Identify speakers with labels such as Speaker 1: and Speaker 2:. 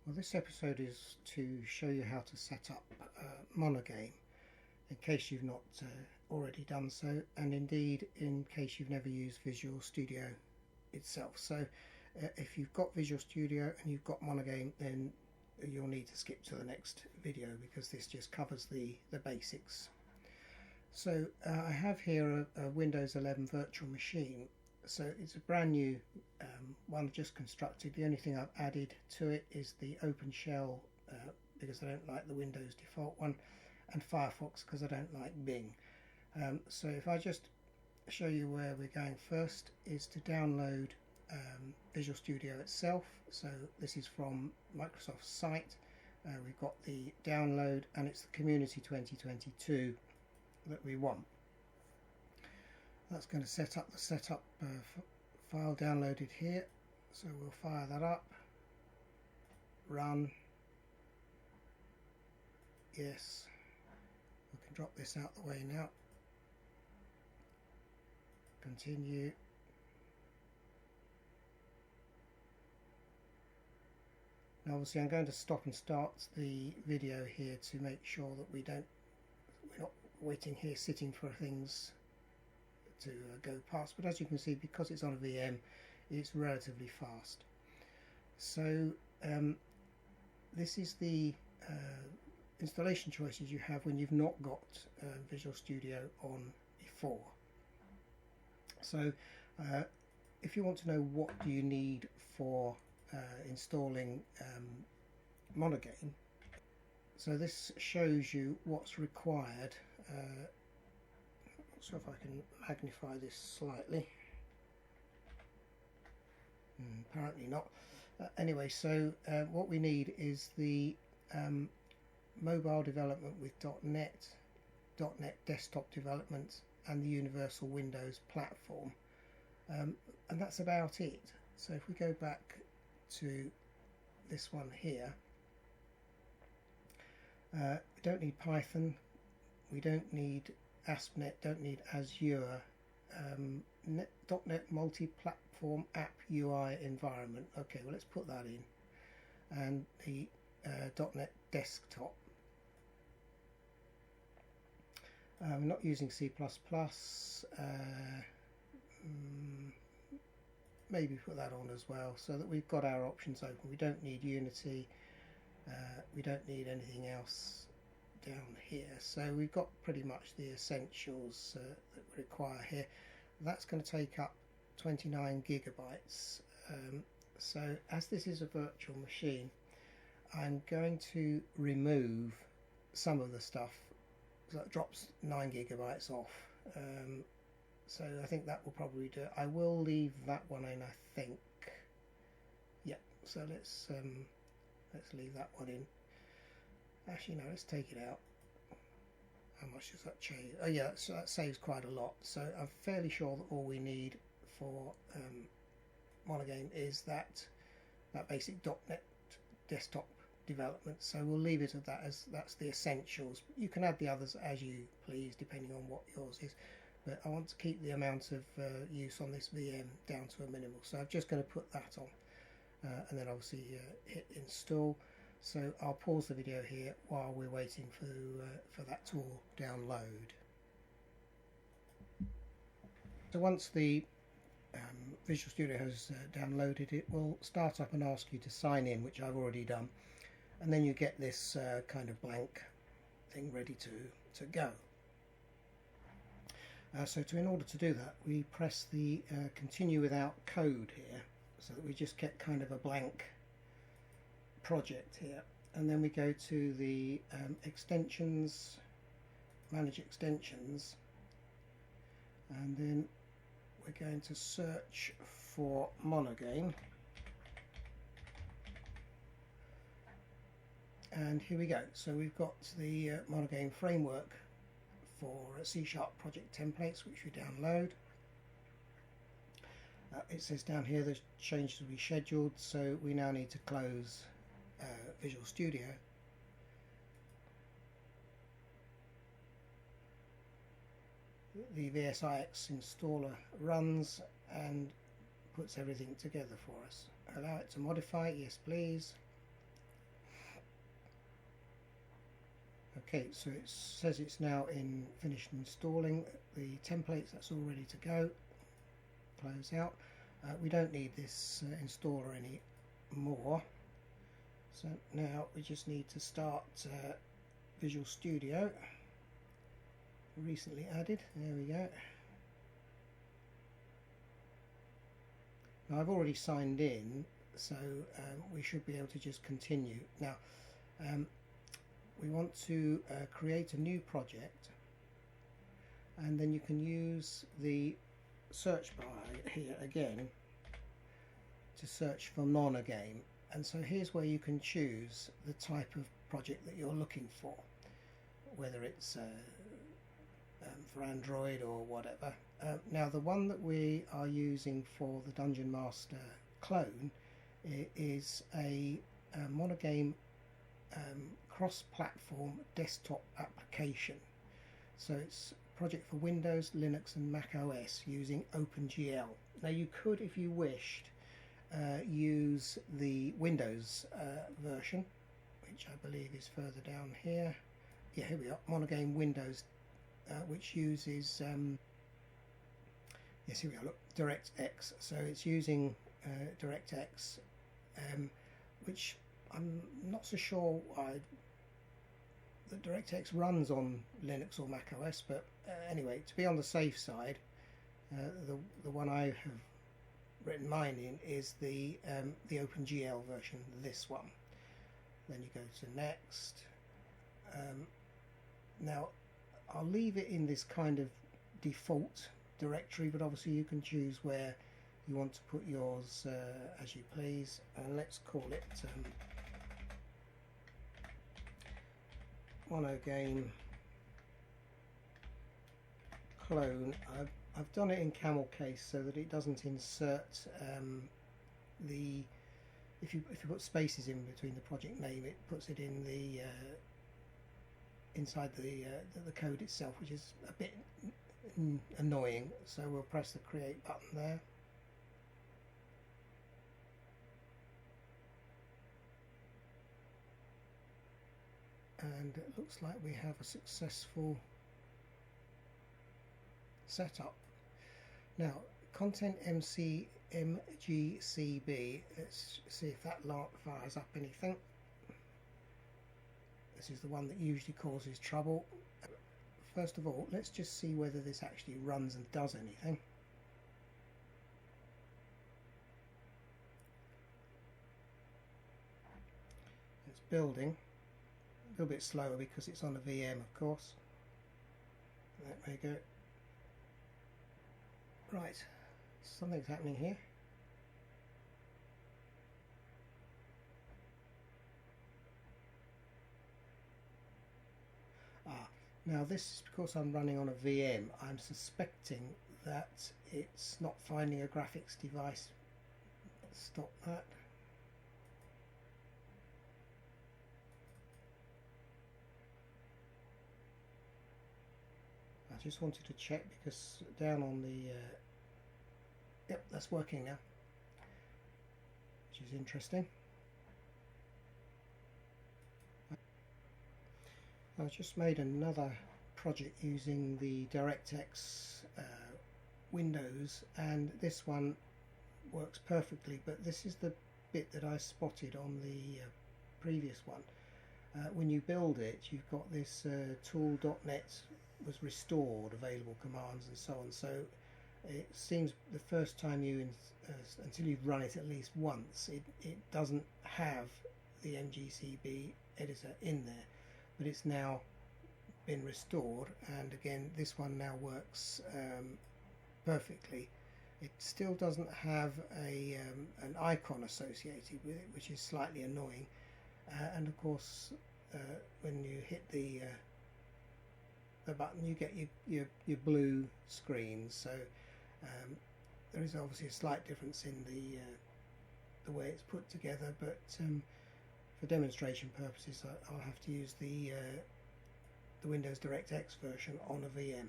Speaker 1: Well, this episode is to show you how to set up Monogame, in case you've not already done so, and indeed in case you've never used Visual Studio itself. So if you've got Visual Studio and you've got Monogame, then you'll need to skip to the next video because this just covers the basics. So I have here a Windows 11 virtual machine. So it's a brand new one, just constructed. The only thing I've added to it is the OpenShell because I don't like the Windows default one, and Firefox because I don't like Bing. So if I just show you where we're going, first is to download Visual Studio itself. So this is from Microsoft's site. We've got the download, and it's the Community 2022 that we want. That's going to set up the setup file downloaded here. So we'll fire that up, run, yes, we can drop this out the way now, continue, now obviously I'm going to stop and start the video here to make sure that we're not waiting here sitting for things to go past, but as you can see, because it's on a VM, it's relatively fast. So this is the installation choices you have when you've not got Visual Studio on before. So if you want to know what do you need for installing Monogame, so this shows you what's required. So if I can magnify this slightly, apparently not. Anyway, so what we need is the mobile development with .NET desktop development, and the Universal Windows platform, and that's about it. So if we go back to this one here, we don't need Python, we don't need ASP.NET, don't need Azure, .NET multi-platform app UI environment. Okay, well, let's put that in, and the .NET desktop. We're not using C++. Maybe put that on as well, so that we've got our options open. We don't need Unity. We don't need anything else down here, so we've got pretty much the essentials that we require here. That's going to take up 29 gigabytes. So as this is a virtual machine, I'm going to remove some of the stuff, so that drops 9 gigabytes off. So I think that will probably do it. I will leave that one in, I think. Yep. So let's leave that one in. Actually, no, let's take it out. How much does that change? Oh yeah, so that saves quite a lot. So I'm fairly sure that all we need for Monogame is that basic .NET desktop development. So we'll leave it at that, as that's the essentials. You can add the others as you please, depending on what yours is. But I want to keep the amount of use on this VM down to a minimal. So I'm just going to put that on, and then obviously hit install. So I'll pause the video here while we're waiting for that to all download. So once the Visual Studio has downloaded, it will start up and ask you to sign in, which I've already done, and then you get this kind of blank thing ready to go. So in order to do that, we press the continue without code here, so that we just get kind of a blank project here, and then we go to the extensions, manage extensions, and then we're going to search for Monogame, and here we go. So we've got the Monogame framework for C# project templates, which we download. It says down here the changes will be scheduled, so we now need to close Visual Studio. The VSIX installer runs and puts everything together for us. Allow it to modify, yes please. Okay, so it says it's now in finished installing the templates. That's all ready to go. Close out. We don't need this installer anymore, so now we just need to start Visual Studio. Recently added. There we go. Now I've already signed in, so we should be able to just continue. Now we want to create a new project, and then you can use the search bar here again to search for Monogame. And so here's where you can choose the type of project that you're looking for, whether it's for Android or whatever. Now the one that we are using for the Dungeon Master clone is a Monogame cross-platform desktop application. So it's a project for Windows, Linux and Mac OS using OpenGL. Now you could, if you wished, use the Windows version, which I believe is further down here. Yeah, here we are, Monogame Windows, which uses yes, here we are, look, DirectX. So it's using DirectX, which I'm not so sure that DirectX runs on Linux or Mac OS, but anyway, to be on the safe side, the one I have written mine in is the OpenGL version, this one. Then you go to next. Now I'll leave it in this kind of default directory, but obviously you can choose where you want to put yours as you please, and let's call it Monogame clone. I've done it in camel case so that it doesn't insert the if you put spaces in between the project name, it puts it in the inside the code itself, which is a bit annoying. So we'll press the create button there. And it looks like we have a successful setup. Now, content MGCB, let's see if that fires up anything. This is the one that usually causes trouble. First of all, let's just see whether this actually runs and does anything. It's building. A little bit slower because it's on a VM, of course. There we go. Right, something's happening here. Now this is because I'm running on a VM. I'm suspecting that it's not finding a graphics device. Let's stop that. I just wanted to check because down on the yep, that's working now, which is interesting. I just made another project using the DirectX Windows, and this one works perfectly, but this is the bit that I spotted on the previous one. When you build it, you've got this tool.net was restored, available commands and so on. So it seems the first time you until you've run it at least once, it doesn't have the MGCB editor in there, but it's now been restored, and again this one now works perfectly. It still doesn't have an icon associated with it, which is slightly annoying, and of course when you hit the button you get your blue screen. So there is obviously a slight difference in the way it's put together, but for demonstration purposes I'll have to use the Windows DirectX version on a VM.